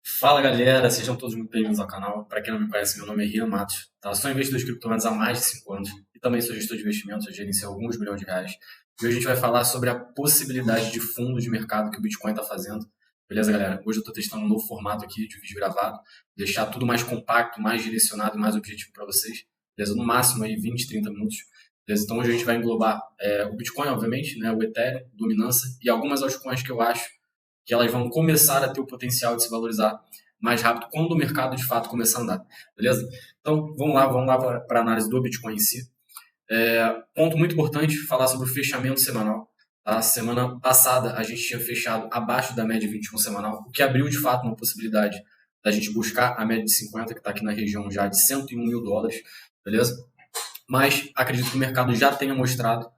Fala galera, sejam todos muito bem-vindos ao canal. Para quem não me conhece, meu nome é Rian Matos. Tá? Sou investidor de criptomoedas há mais de 5 anos e também sou gestor de investimentos, eu gerencio alguns milhões de reais. E hoje a gente vai falar sobre a possibilidade de fundos de mercado que o Bitcoin está fazendo. Beleza, galera? Hoje eu estou testando um novo formato aqui de vídeo gravado, deixar tudo mais compacto, mais direcionado e mais objetivo para vocês. Beleza? No máximo aí 20, 30 minutos. Beleza? Então hoje a gente vai englobar o Bitcoin, obviamente, né? O Ethereum, dominância e algumas altcoins que eu acho que elas vão começar a ter o potencial de se valorizar mais rápido quando o mercado de fato começar a andar, beleza? Então vamos lá para a análise do Bitcoin em si. Ponto muito importante, falar sobre o fechamento semanal. A semana passada a gente tinha fechado abaixo da média 21 semanal, o que abriu de fato uma possibilidade da gente buscar a média de 50, que está aqui na região já de 101 mil dólares, beleza? Mas acredito que o mercado já tenha mostrado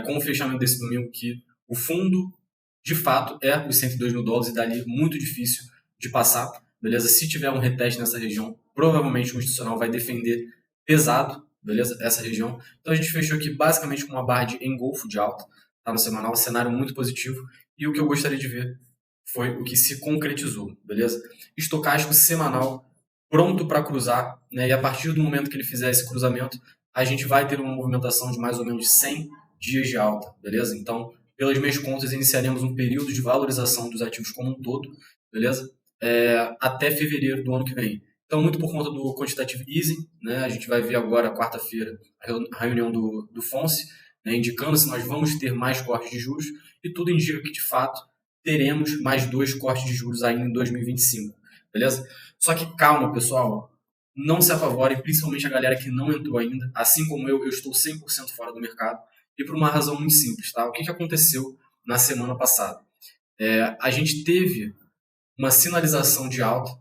com o fechamento desse domingo que o fundo de fato é os 102 mil dólares e dali muito difícil de passar, beleza? Se tiver um reteste nessa região, provavelmente o institucional vai defender pesado, beleza? Essa região. Então a gente fechou aqui basicamente com uma barra de engolfo de alta, tá no semanal, um cenário muito positivo. E o que eu gostaria de ver foi o que se concretizou, beleza? Estocástico semanal pronto para cruzar, né? E a partir do momento que ele fizer esse cruzamento, a gente vai ter uma movimentação de mais ou menos 100 dias de alta, beleza? Então, pelas minhas contas, iniciaremos um período de valorização dos ativos como um todo, beleza? Até fevereiro do ano que vem. Então, muito por conta do quantitative easing, né? A gente vai ver agora, quarta-feira, a reunião do FONC, né? Indicando se nós vamos ter mais cortes de juros, e tudo indica que, de fato, teremos mais 2 cortes de juros ainda em 2025, beleza? Só que calma, pessoal, não se apavorem, principalmente a galera que não entrou ainda, assim como eu estou 100% fora do mercado, e por uma razão muito simples, tá? O que aconteceu na semana passada? A gente teve uma sinalização de alta,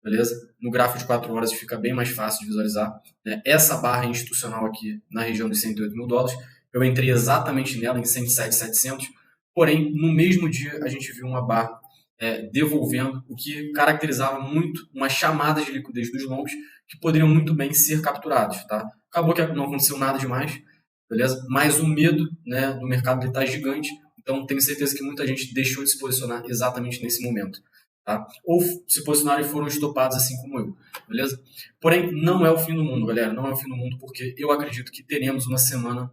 beleza? No gráfico de 4 horas fica bem mais fácil de visualizar, né? Essa barra institucional aqui na região dos 108 mil dólares, eu entrei exatamente nela em 107.700, porém, no mesmo dia a gente viu uma barra devolvendo, o que caracterizava muito uma chamada de liquidez dos longs que poderiam muito bem ser capturados, tá? Acabou que não aconteceu nada demais, beleza? Mas o medo, né, do mercado está gigante, então tenho certeza que muita gente deixou de se posicionar exatamente nesse momento, tá? Ou se posicionaram e foram estopados assim como eu, beleza? Porém, não é o fim do mundo, galera, não é o fim do mundo, porque eu acredito que teremos uma semana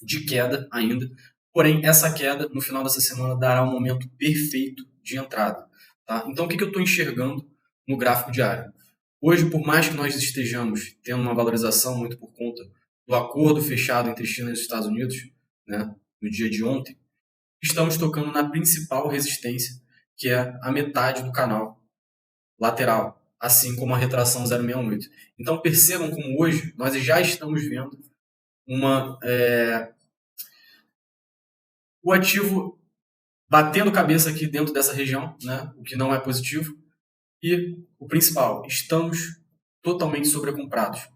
de queda ainda, porém essa queda no final dessa semana dará um momento perfeito de entrada, tá? Então o que eu estou enxergando no gráfico diário? Hoje, por mais que nós estejamos tendo uma valorização muito por conta do acordo fechado entre China e os Estados Unidos, né, no dia de ontem, estamos tocando na principal resistência, que é a metade do canal lateral, assim como a retração 0,68. Então percebam como hoje nós já estamos vendo o ativo batendo cabeça aqui dentro dessa região, né, o que não é positivo. E o principal, estamos totalmente sobrecomprados.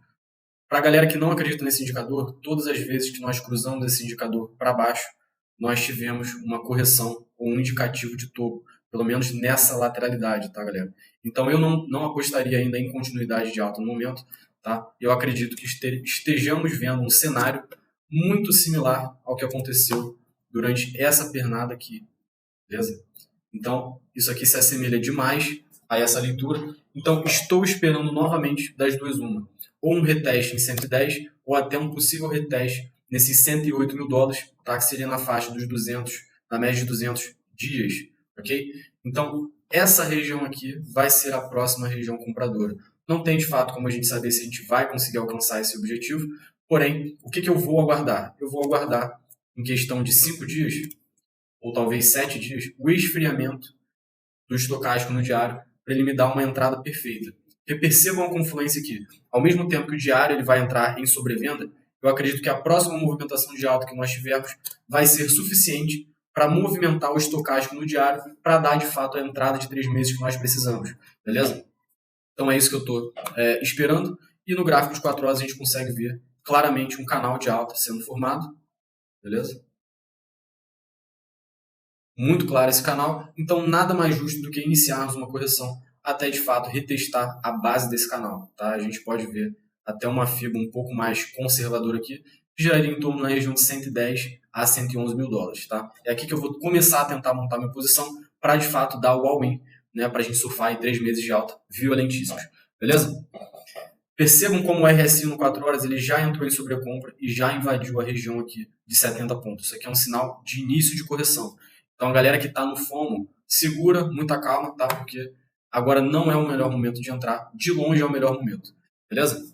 Para a galera que não acredita nesse indicador, todas as vezes que nós cruzamos esse indicador para baixo, nós tivemos uma correção ou um indicativo de topo, pelo menos nessa lateralidade, tá, galera? Então eu não apostaria ainda em continuidade de alta no momento, tá? Eu acredito que estejamos vendo um cenário muito similar ao que aconteceu durante essa pernada aqui, beleza? Então, isso aqui se assemelha demais a essa leitura. Então, estou esperando novamente das duas uma. Ou um reteste em 110, ou até um possível reteste nesses 108 mil dólares, tá? Que seria na faixa dos 200, na média de 200 dias, ok? Então, essa região aqui vai ser a próxima região compradora. Não tem, de fato, como a gente saber se a gente vai conseguir alcançar esse objetivo, porém, o que eu vou aguardar? Eu vou aguardar, em questão de 5 dias, ou talvez 7 dias, o esfriamento do estocástico no diário para ele me dar uma entrada perfeita. Porque percebam a confluência aqui. Ao mesmo tempo que o diário ele vai entrar em sobrevenda, eu acredito que a próxima movimentação de alta que nós tivermos vai ser suficiente para movimentar o estocástico no diário para dar, de fato, a entrada de 3 meses que nós precisamos. Beleza? Então é isso que eu estou esperando. E no gráfico de 4 horas a gente consegue ver claramente um canal de alta sendo formado. Beleza? Muito claro esse canal, então nada mais justo do que iniciarmos uma correção até de fato retestar a base desse canal, tá? A gente pode ver até uma fibra um pouco mais conservadora aqui, que geraria em torno na região de 110 a 111 mil dólares, tá? É aqui que eu vou começar a tentar montar minha posição para de fato dar o all-in né, para a gente surfar em 3 meses de alta violentíssimos. Beleza? Percebam como o RSI no 4 horas ele já entrou em sobrecompra e já invadiu a região aqui de 70 pontos. Isso aqui é um sinal de início de correção. Então, a galera que está no FOMO, segura, muita calma, tá? Porque agora não é o melhor momento de entrar. De longe é o melhor momento. Beleza?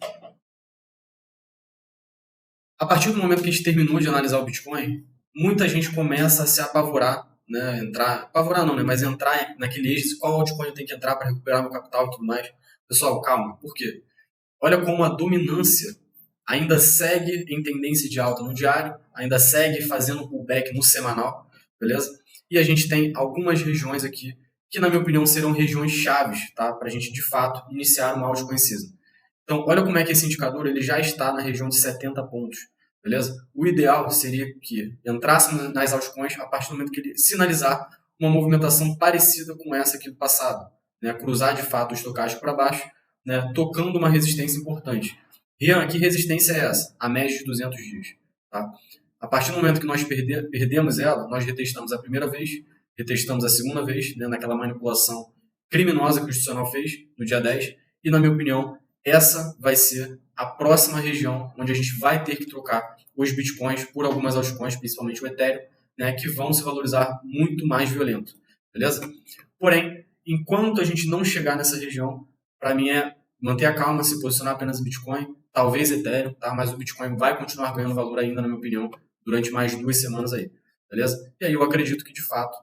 A partir do momento que a gente terminou de analisar o Bitcoin, muita gente começa a se apavorar, né? Apavorar não, né? Mas entrar naquele eixo, qual altcoin eu tenho que entrar para recuperar meu capital e tudo mais. Pessoal, calma. Por quê? Olha como a dominância ainda segue em tendência de alta no diário, ainda segue fazendo pullback no semanal, beleza? E a gente tem algumas regiões aqui que, na minha opinião, serão regiões chaves, tá? Para a gente, de fato, iniciar uma altcoin season. Então, olha como é que esse indicador ele já está na região de 70 pontos, beleza? O ideal seria que entrássemos nas altcoins a partir do momento que ele sinalizar uma movimentação parecida com essa aqui do passado, né? Cruzar, de fato, o estocástico para baixo, né? Tocando uma resistência importante. Rian, que resistência é essa? A média de 200 dias. Tá? A partir do momento que nós perdemos ela, nós retestamos a primeira vez, retestamos a segunda vez, né? Naquela manipulação criminosa que o institucional fez no dia 10, e, na minha opinião, essa vai ser a próxima região onde a gente vai ter que trocar os bitcoins por algumas altcoins, principalmente o Ethereum, né, que vão se valorizar muito mais violento, beleza? Porém, enquanto a gente não chegar nessa região, para mim é manter a calma, se posicionar apenas em Bitcoin, talvez Ethereum, tá? Mas o Bitcoin vai continuar ganhando valor ainda, na minha opinião, durante mais 2 semanas aí, beleza? E aí eu acredito que, de fato,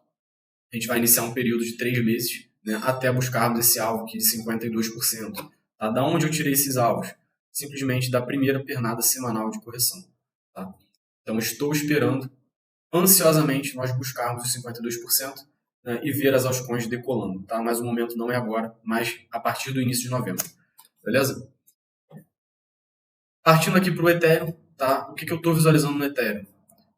a gente vai iniciar um período de 3 meses, né, até buscarmos esse alvo aqui de 52%. Tá? Da onde eu tirei esses alvos? Simplesmente da primeira pernada semanal de correção. Tá? Então, estou esperando ansiosamente nós buscarmos os 52%, né, e ver as altcoins decolando. Tá? Mas o momento não é agora, mas a partir do início de novembro. Beleza? Partindo aqui para o Ethereum, tá? O que eu estou visualizando no Ethereum?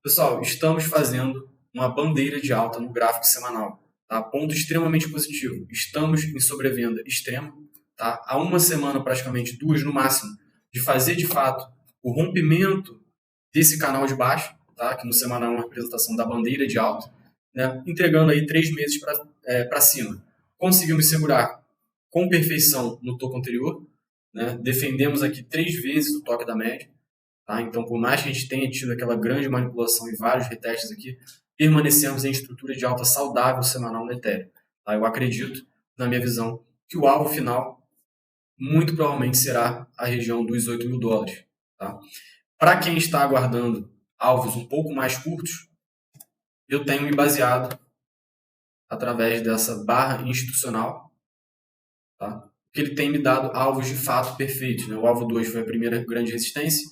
Pessoal, estamos fazendo uma bandeira de alta no gráfico semanal. Tá? Ponto extremamente positivo. Estamos em sobrevenda extrema. Tá? Há uma semana, praticamente 2 no máximo, de fazer de fato o rompimento desse canal de baixo, tá? Que no semanal é uma representação da bandeira de alta, né? Entregando aí 3 meses para cima. Conseguimos segurar com perfeição no topo anterior, né? Defendemos aqui 3 vezes o toque da média. Tá? Então, por mais que a gente tenha tido aquela grande manipulação e vários retestes aqui, permanecemos em estrutura de alta saudável semanal no Ethereum. Tá? Eu acredito, na minha visão, que o alvo final muito provavelmente será a região dos $8.000. Tá? Para quem está aguardando alvos um pouco mais curtos, eu tenho me baseado através dessa barra institucional, tá? Que ele tem me dado alvos de fato perfeitos. Né? O alvo 2 foi a primeira grande resistência,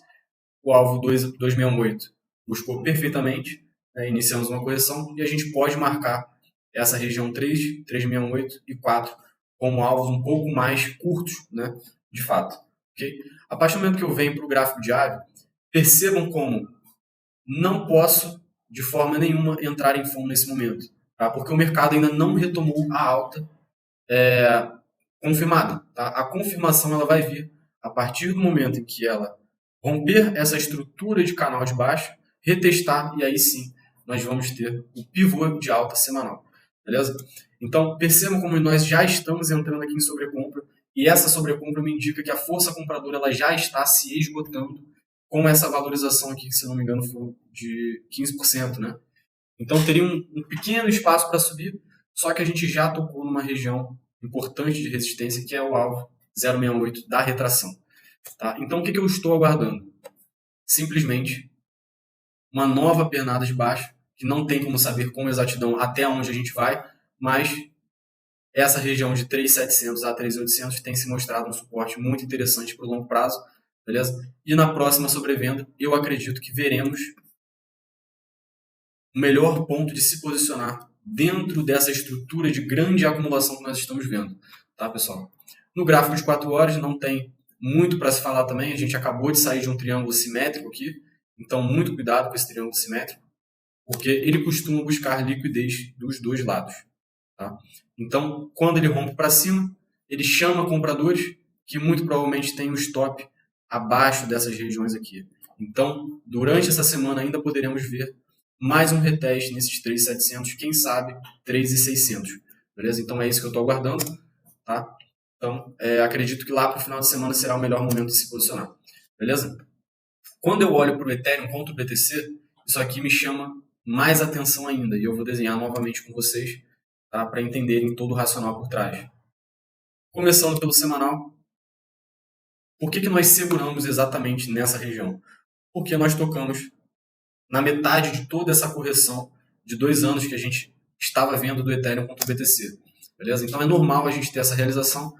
o alvo 268 buscou perfeitamente, né? Iniciamos uma correção e a gente pode marcar essa região 3, 368 e 4 como alvos um pouco mais curtos, né? De fato. Okay? A partir do momento que eu venho para o gráfico diário, percebam como não posso, de forma nenhuma, entrar em fundo nesse momento, tá? Porque o mercado ainda não retomou a alta confirmada. Tá? A confirmação ela vai vir a partir do momento em que ela romper essa estrutura de canal de baixo, retestar, e aí sim nós vamos ter o pivô de alta semanal. Beleza? Então, percebam como nós já estamos entrando aqui em sobrecompra, e essa sobrecompra me indica que a força compradora ela já está se esgotando com essa valorização aqui, que se não me engano foi de 15%, né? Então, teria um pequeno espaço para subir, só que a gente já tocou numa região importante de resistência, que é o alvo 0,68 da retração. Tá? Então, o que eu estou aguardando? Simplesmente uma nova pernada de baixo, que não tem como saber com exatidão até onde a gente vai, mas essa região de 3.700 a 3.800 tem se mostrado um suporte muito interessante para o longo prazo, beleza? E na próxima sobrevenda, eu acredito que veremos o melhor ponto de se posicionar dentro dessa estrutura de grande acumulação que nós estamos vendo, tá, pessoal? No gráfico de 4 horas não tem muito para se falar também, a gente acabou de sair de um triângulo simétrico aqui, então muito cuidado com esse triângulo simétrico, porque ele costuma buscar liquidez dos dois lados. Tá? Então, quando ele rompe para cima, ele chama compradores que muito provavelmente têm o stop abaixo dessas regiões aqui. Então, durante essa semana ainda poderemos ver mais um reteste nesses 3.700, quem sabe 3.600. beleza? Então é isso que eu estou aguardando, tá? Então acredito que lá para o final de semana será o melhor momento de se posicionar, beleza? Quando eu olho para o Ethereum contra o BTC, isso aqui me chama mais atenção ainda, e eu vou desenhar novamente com vocês, tá? Para entenderem todo o racional por trás. Começando pelo semanal, por que nós seguramos exatamente nessa região? Porque nós tocamos na metade de toda essa correção de 2 anos que a gente estava vendo do Ethereum contra o BTC. Beleza? Então é normal a gente ter essa realização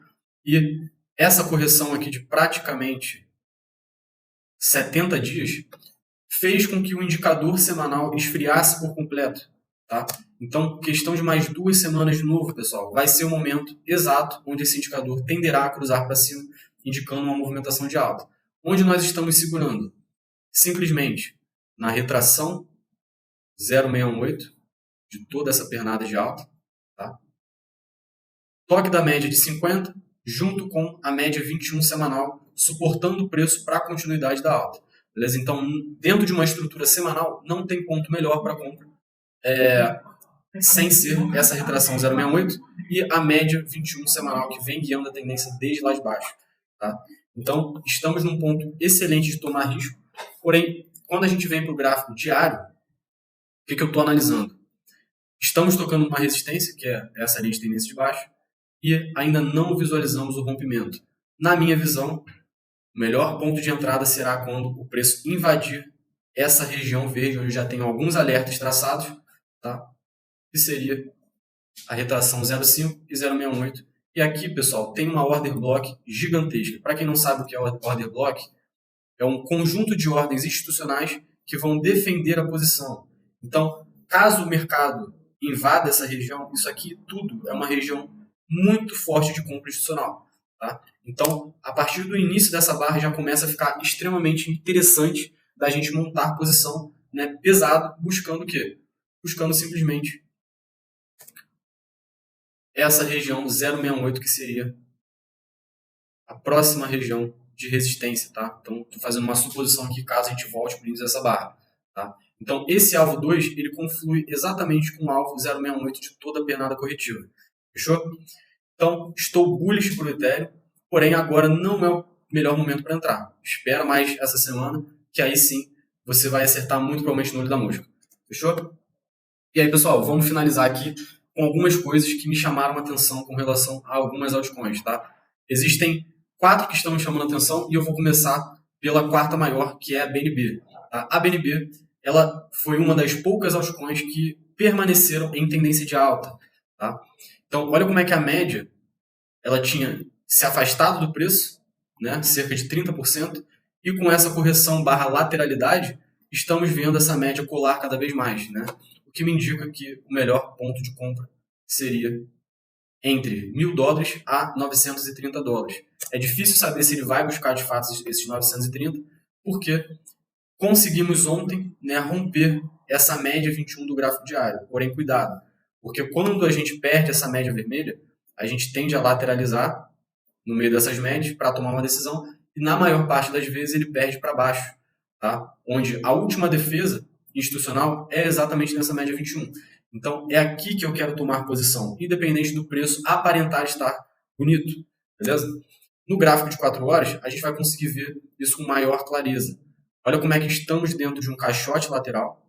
e essa correção aqui de praticamente 70 dias fez com que o indicador semanal esfriasse por completo. Tá? Então, questão de mais 2 semanas de novo, pessoal, vai ser o momento exato onde esse indicador tenderá a cruzar para cima, indicando uma movimentação de alta. Onde nós estamos segurando? Simplesmente na retração 0,618 de toda essa pernada de alta. Tá? Toque da média de 50 junto com a média 21 semanal, suportando o preço para a continuidade da alta. Beleza? Então, dentro de uma estrutura semanal, não tem ponto melhor para compra sem ser essa retração 0,68 e a média 21 semanal, que vem guiando a tendência desde lá de baixo. Tá? Então, estamos num ponto excelente de tomar risco. Porém, quando a gente vem para o gráfico diário, o que eu estou analisando? Estamos tocando uma resistência, que é essa linha de tendência de baixo, e ainda não visualizamos o rompimento. Na minha visão, o melhor ponto de entrada será quando o preço invadir essa região verde, onde já tenho alguns alertas traçados, tá? Que seria a retração 0,5 e 0,68. E aqui, pessoal, tem uma order block gigantesca. Para quem não sabe o que é order block, é um conjunto de ordens institucionais que vão defender a posição. Então, caso o mercado invada essa região, isso aqui tudo é uma região muito forte de compra institucional. Tá? Então, a partir do início dessa barra já começa a ficar extremamente interessante da gente montar posição, né, pesado, buscando o quê? Buscando simplesmente essa região 0,68, que seria a próxima região de resistência. Tá? Então, estou fazendo uma suposição aqui, caso a gente volte para o início dessa barra. Tá? Então, esse alvo 2, ele conflui exatamente com o alvo 0,68 de toda a pernada corretiva. Fechou? Então, estou bullish para o Ethereum, porém agora não é o melhor momento para entrar. Espera mais essa semana, que aí sim você vai acertar muito provavelmente no olho da mosca. Fechou? E aí, pessoal, vamos finalizar aqui com algumas coisas que me chamaram a atenção com relação a algumas altcoins. Tá? Existem 4 que estão me chamando a atenção e eu vou começar pela quarta maior, que é a BNB. Tá? A BNB, ela foi uma das poucas altcoins que permaneceram em tendência de alta. Tá? Então, olha como é que a média ela tinha se afastado do preço, né, cerca de 30%, e com essa correção barra lateralidade, estamos vendo essa média colar cada vez mais. Né? O que me indica que o melhor ponto de compra seria entre $1.000 a $930. É difícil saber se ele vai buscar de fato esses 930, porque conseguimos ontem, né, romper essa média 21 do gráfico diário. Porém, cuidado, porque quando a gente perde essa média vermelha, a gente tende a lateralizar no meio dessas médias para tomar uma decisão e na maior parte das vezes ele perde para baixo, tá? Onde a última defesa institucional é exatamente nessa média 21. Então é aqui que eu quero tomar posição, independente do preço aparentar estar bonito, beleza? No gráfico de 4 horas, a gente vai conseguir ver isso com maior clareza. Olha como é que estamos dentro de um caixote lateral,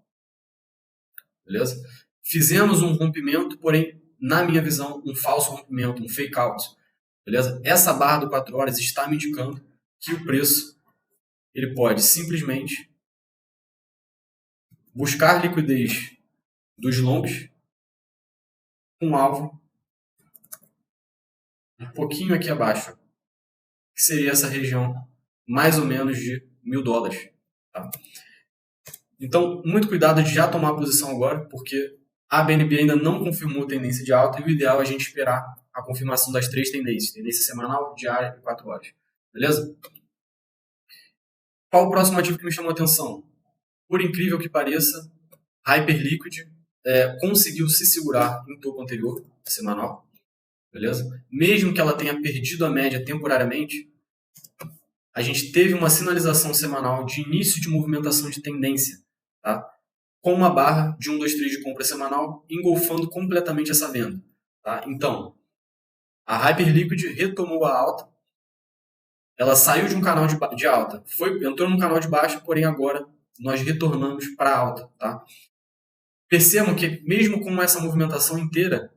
beleza? Fizemos um rompimento, porém, na minha visão, um falso rompimento, um fake out. Beleza? Essa barra do 4 horas está me indicando que o preço ele pode simplesmente buscar liquidez dos longs com alvo um pouquinho aqui abaixo, que seria essa região mais ou menos de $1.000. Tá? Então, muito cuidado de já tomar a posição agora, porque a BNB ainda não confirmou tendência de alta e o ideal é a gente esperar a confirmação das 3 tendências, tendência semanal, diária e 4 horas. Beleza? Qual o próximo ativo que me chamou a atenção? Por incrível que pareça, Hyperliquid conseguiu se segurar em topo anterior, semanal. Beleza? Mesmo que ela tenha perdido a média temporariamente, a gente teve uma sinalização semanal de início de movimentação de tendência, tá? Com uma barra de 1, 2, 3 de compra semanal, engolfando completamente essa venda. tá? Então, a Hyperliquid retomou a alta, ela saiu de um canal de alta, entrou num canal de baixa, porém agora nós retornamos para alta, tá? Percebam que mesmo com essa movimentação inteira,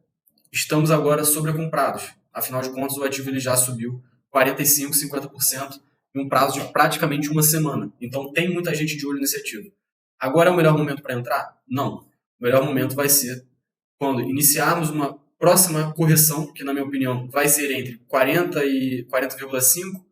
estamos agora sobrecomprados. Afinal de contas, o ativo ele já subiu 45%, 50% em um prazo de praticamente uma semana. Então tem muita gente de olho nesse ativo. Agora é o melhor momento para entrar? Não. O melhor momento vai ser quando iniciarmos uma próxima correção, que na minha opinião vai ser entre 40,5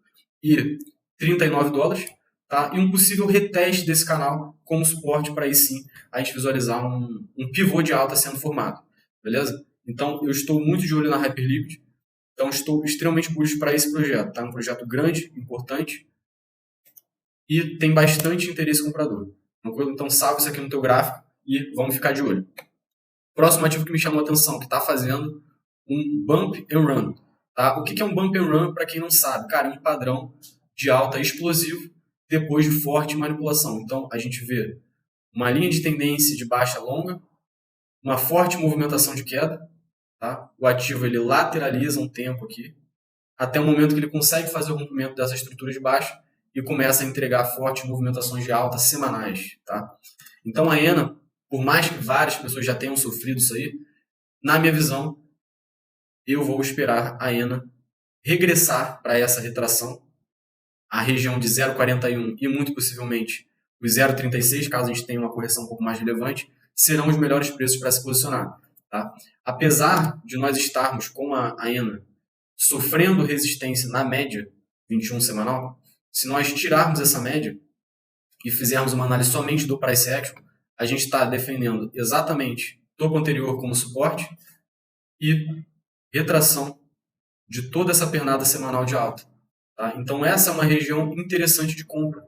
e 39 dólares, tá? E um possível reteste desse canal como suporte para aí sim a gente visualizar um pivô de alta sendo formado, beleza? Então eu estou muito de olho na Hyperliquid, então estou extremamente bullish para esse projeto, tá? Um projeto grande, importante e tem bastante interesse comprador. Então salve isso aqui no teu gráfico e vamos ficar de olho. Próximo ativo que me chamou a atenção, que está fazendo um bump and run. Tá? O que é um bump and run, para quem não sabe? Cara, é um padrão de alta explosivo depois de forte manipulação. Então, a gente vê uma linha de tendência de baixa longa, uma forte movimentação de queda. Tá? O ativo ele lateraliza um tempo aqui, até o momento que ele consegue fazer o rompimento dessa estrutura de baixa e começa a entregar fortes movimentações de alta semanais. Tá? Então, a ENA, por mais que várias pessoas já tenham sofrido isso aí, na minha visão, eu vou esperar a ENA regressar para essa retração, a região de 0,41 e muito possivelmente os 0,36, caso a gente tenha uma correção um pouco mais relevante, serão os melhores preços para se posicionar. Tá? Apesar de nós estarmos com a ENA sofrendo resistência na média 21 semanal, se nós tirarmos essa média e fizermos uma análise somente do price action, a gente está defendendo exatamente topo anterior como suporte e retração de toda essa pernada semanal de alta. Tá? Então essa é uma região interessante de compra.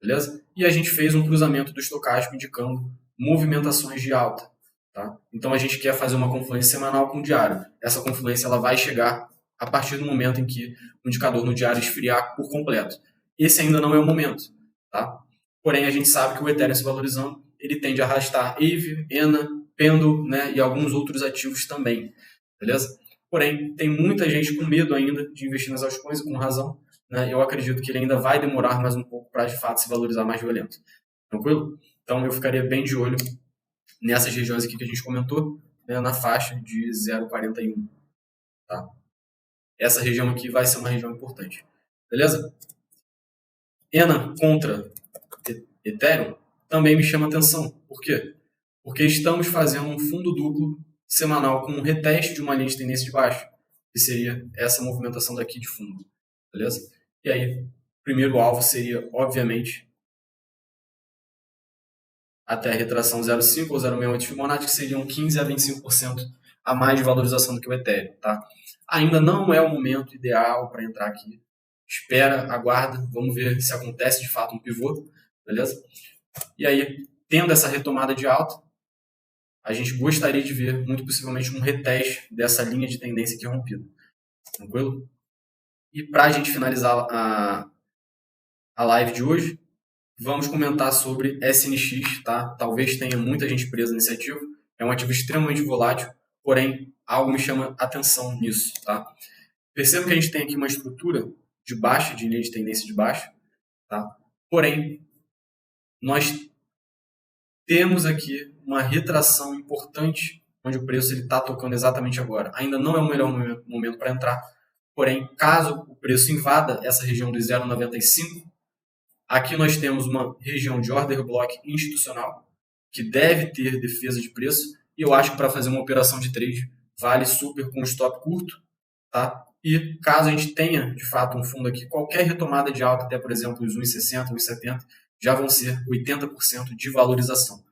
Beleza? E a gente fez um cruzamento do estocástico indicando movimentações de alta. Tá? Então a gente quer fazer uma confluência semanal com o diário. Essa confluência ela vai chegar a partir do momento em que o indicador no diário esfriar por completo. Esse ainda não é o momento. Tá? Porém, a gente sabe que o Ethereum se valorizando, ele tende a arrastar AVE, ENA, Pendle, né, e alguns outros ativos também. Beleza? Porém, tem muita gente com medo ainda de investir nas altcoins, e com razão. Né? Eu acredito que ele ainda vai demorar mais um pouco para, de fato, se valorizar mais violento. Tranquilo? Então, eu ficaria bem de olho nessas regiões aqui que a gente comentou, né, na faixa de 0,41. Tá? Essa região aqui vai ser uma região importante. Beleza? ENA contra Ethereum também me chama atenção. Por quê? Porque estamos fazendo um fundo duplo semanal com um reteste de uma linha de tendência de baixo, que seria essa movimentação daqui de fundo. Beleza? E aí, o primeiro alvo seria, obviamente, até a retração 0,5 ou 0,68 de Fibonacci, que seriam 15% a 25% a mais de valorização do que o Ethereum. Tá? Ainda não é o momento ideal para entrar aqui. Espera, aguarda, vamos ver se acontece de fato um pivô. Beleza? E aí, tendo essa retomada de alta, a gente gostaria de ver, muito possivelmente, um reteste dessa linha de tendência aqui rompida. Tranquilo? E para a gente finalizar a live de hoje, vamos comentar sobre SNX, tá? Talvez tenha muita gente presa nesse ativo. É um ativo extremamente volátil, porém, algo me chama atenção nisso, tá? Perceba que a gente tem aqui uma estrutura de baixa, de linha de tendência de baixa, tá? Porém, nós temos aqui uma retração importante, onde o preço está tocando exatamente agora. Ainda não é o melhor momento para entrar, porém, caso o preço invada essa região do 0,95, aqui nós temos uma região de order block institucional, que deve ter defesa de preço, e eu acho que para fazer uma operação de trade, vale super com stop curto, tá? E caso a gente tenha, de fato, um fundo aqui, qualquer retomada de alta, até por exemplo os 1,60, 1,70, já vão ser 80% de valorização,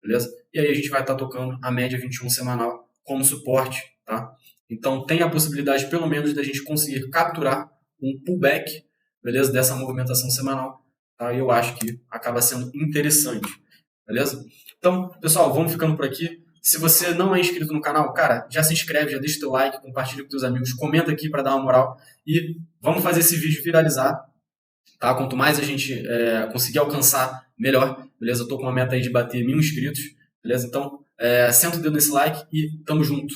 beleza? E aí a gente vai estar tocando a média 21 semanal como suporte, tá? Então tem a possibilidade, pelo menos, da gente conseguir capturar um pullback, beleza? Dessa movimentação semanal, tá? E eu acho que acaba sendo interessante, beleza? Então, pessoal, vamos ficando por aqui. Se você não é inscrito no canal, cara, já se inscreve, já deixa o teu like, compartilha com teus amigos, comenta aqui para dar uma moral e vamos fazer esse vídeo viralizar, tá? Quanto mais a gente conseguir alcançar, melhor, beleza? Eu tô com uma meta aí de bater 1.000 inscritos, beleza? Então, senta o dedo nesse like e tamo junto.